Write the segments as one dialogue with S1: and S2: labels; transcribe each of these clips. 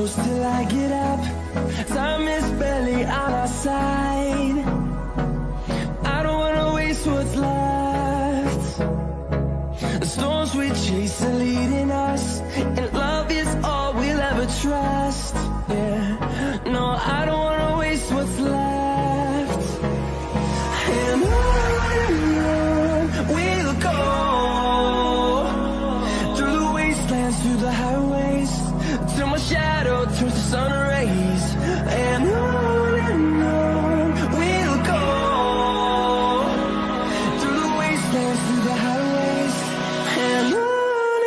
S1: close till I get up. Time is barely on our side. I don't wanna waste what's left. The storms we chase are leading us, and love is all we'll ever trust. Yeah, no, I don't wanna waste what's left. And on we'll go, through the wastelands, through the highways, till my shadow turns to sun rays. And on we'll go, through the wastelands, through the highways, and on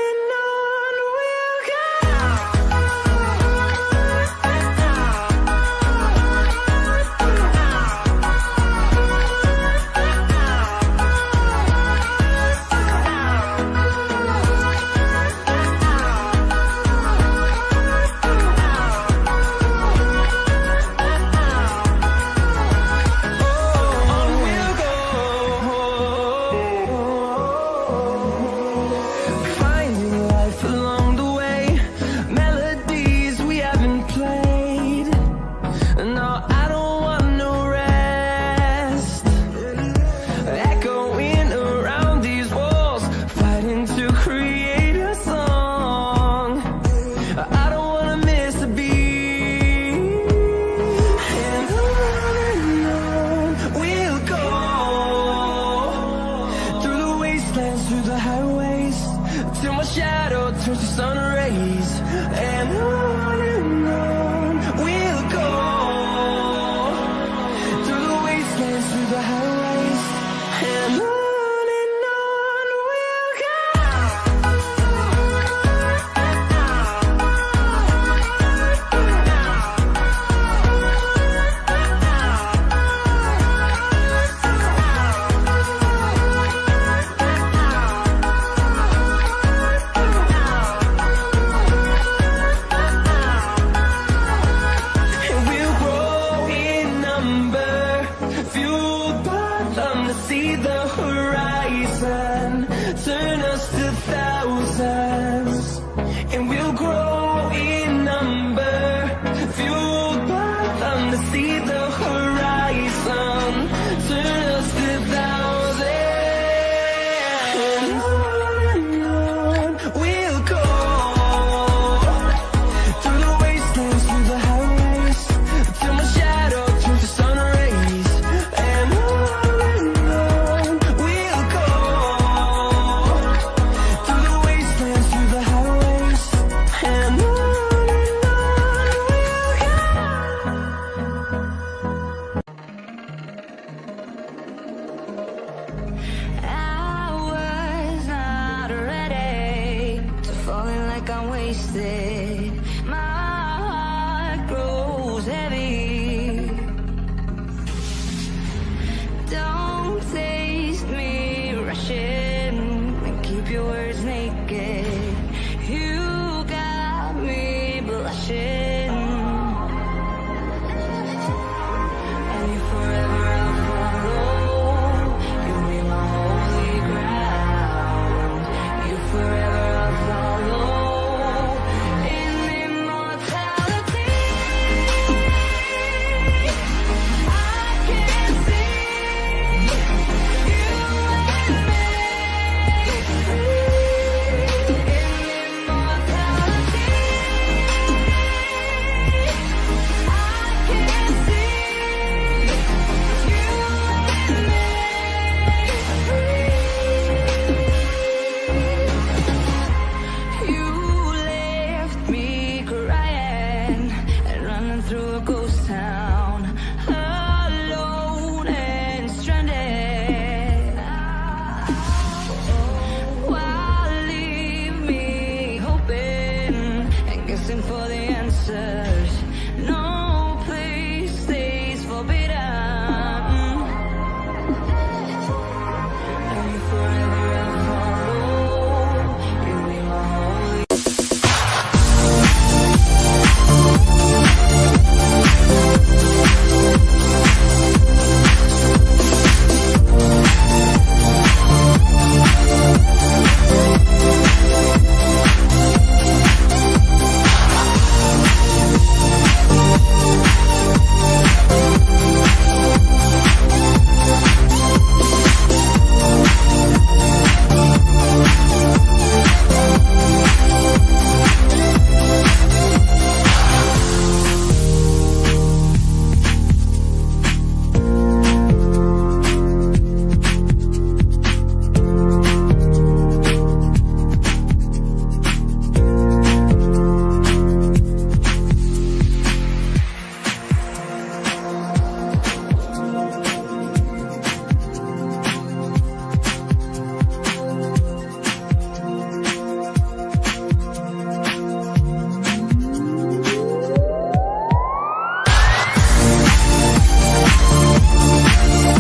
S1: we'll go. Finding life along the way, melodies we haven't played. No, I don't want no rest. Echoing around these walls, fighting to create a song. I don't wanna miss a beat. And on we'll go, through the wastelands, through the highways, till my shadow turns to sun rays. And on we'll go, through the wastelands, through the highways, and on we'll go. And we'll grow in number, fueled by them to see the horizon, turn us to thousands. And we'll grow in number, fueled by them to see the horizon, turn us to thousands. And on we'll go, through the wastelands, through the highways, till my shadow turns to sun rays. And on we'll go, through the wastelands, through the highways, and on we'll go.
S2: I was not ready to falling like I'm wasted. My heart grows heavy. Don't taste me rushing and keep your words naked. You got me blushing. And you forever I'll follow. You'll be my holy ground. You forever I'll follow. In immortality, I can see you and me. In immortality, I can see you and me. You left me crying and running through a ghost town, alone and stranded. Why leave me hoping and guessing for the answer?